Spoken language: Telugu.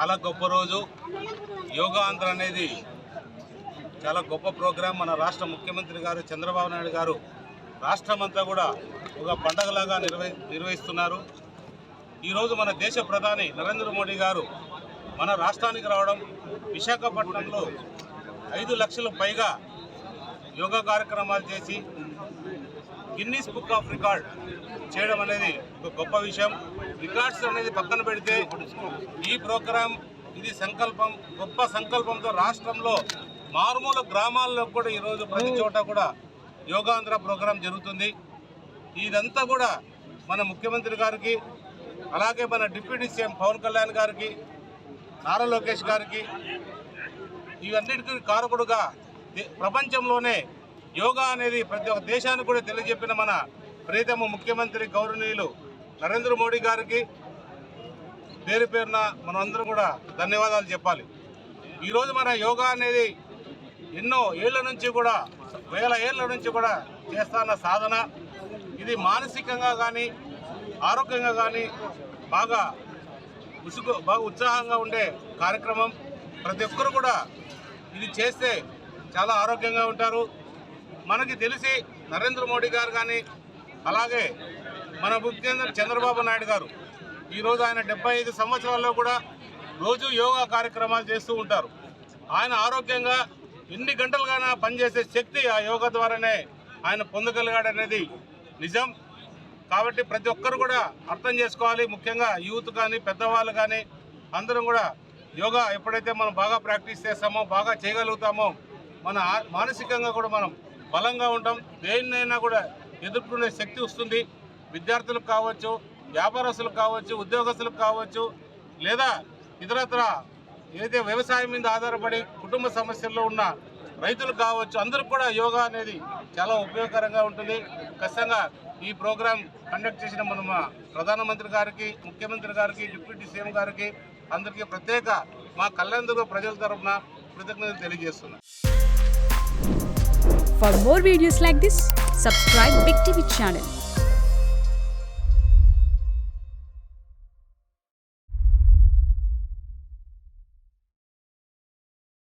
చాలా గొప్ప రోజు. యోగా ఆంధ్ర అనేది చాలా గొప్ప ప్రోగ్రాం. మన రాష్ట్ర ముఖ్యమంత్రి గారు చంద్రబాబు నాయుడు గారు రాష్ట్రమంతా కూడా ఒక పండగలాగా నిర్వహిస్తున్నారు. ఈరోజు మన దేశ ప్రధాని నరేంద్ర మోడీ గారు మన రాష్ట్రానికి రావడం, విశాఖపట్నంలో 5 లక్షల పైగా యోగా కార్యక్రమాలు చేసి గిన్నీస్ బుక్ ఆఫ్ రికార్డ్ చేయడం అనేది ఒక గొప్ప విషయం. రికార్డ్స్ అనేది పక్కన పెడితే ఈ ప్రోగ్రాం ఇది సంకల్పం, గొప్ప సంకల్పంతో రాష్ట్రంలో మారుమూల గ్రామాల్లో కూడా ఈరోజు ప్రతి చోట కూడా యోగాంధ్ర ప్రోగ్రాం జరుగుతుంది. ఇదంతా కూడా మన ముఖ్యమంత్రి గారికి, అలాగే మన డిప్యూటీ సీఎం పవన్ కళ్యాణ్ గారికి, నారా లోకేష్ గారికి, ఇవన్నిటికీ కారకుడుగా ప్రపంచంలోనే యోగా అనేది ప్రతి ఒక్క దేశానికి కూడా తెలియజెప్పిన మన ప్రియతమ ముఖ్యమంత్రి గౌరవనీయులు నరేంద్ర మోడీ గారికి పేరు పేరున మనమందరం కూడా ధన్యవాదాలు చెప్పాలి. ఈరోజు మన యోగా అనేది ఎన్నో ఏళ్ల నుంచి కూడా, వేల ఏళ్ల నుంచి కూడా చేస్తున్న సాధన. ఇది మానసికంగా కానీ ఆరోగ్యంగా కానీ బాగా ఉత్సాహంగా ఉండే కార్యక్రమం. ప్రతి ఒక్కరు కూడా ఇది చేస్తే చాలా ఆరోగ్యంగా ఉంటారు. మనకి తెలిసి నరేంద్ర మోడీ గారు కానీ, అలాగే మన ముఖ్యమంత్రి చంద్రబాబు నాయుడు గారు ఈరోజు ఆయన 75 సంవత్సరాల్లో కూడా రోజు యోగా కార్యక్రమాలు చేస్తూ ఉంటారు. ఆయన ఆరోగ్యంగా ఎన్ని గంటలుగానే పనిచేసే శక్తి ఆ యోగా ద్వారానే ఆయన పొందగలిగాడనేది నిజం. కాబట్టి ప్రతి ఒక్కరు కూడా అర్థం చేసుకోవాలి. ముఖ్యంగా యూత్ కానీ, పెద్దవాళ్ళు కానీ అందరం కూడా యోగా ఎప్పుడైతే మనం బాగా ప్రాక్టీస్ చేస్తామో, బాగా చేయగలుగుతామో, మన మానసికంగా కూడా మనం బలంగా ఉంటాం. దేన్నైనా కూడా ఎదుర్కొనే శక్తి వస్తుంది. విద్యార్థులకు కావచ్చు, వ్యాపారస్తులకు కావచ్చు, ఉద్యోగస్తులకు కావచ్చు, లేదా ఇతరత్ర ఏదైతే వ్యవసాయం మీద ఆధారపడి కుటుంబ సమస్యల్లో ఉన్న రైతులు కావచ్చు, అందరికి కూడా యోగా అనేది చాలా ఉపయోగకరంగా ఉంటుంది. ఖచ్చితంగా ఈ ప్రోగ్రాం కండక్ట్ చేసిన మన ప్రధానమంత్రి గారికి, ముఖ్యమంత్రి గారికి, డిప్యూటీ సీఎం గారికి అందరికీ ప్రత్యేక మా కళ్యాణదుర్గ ప్రజల తరఫున కృతజ్ఞతలు తెలియజేస్తున్నాను. For more videos like this, subscribe Big TV channel.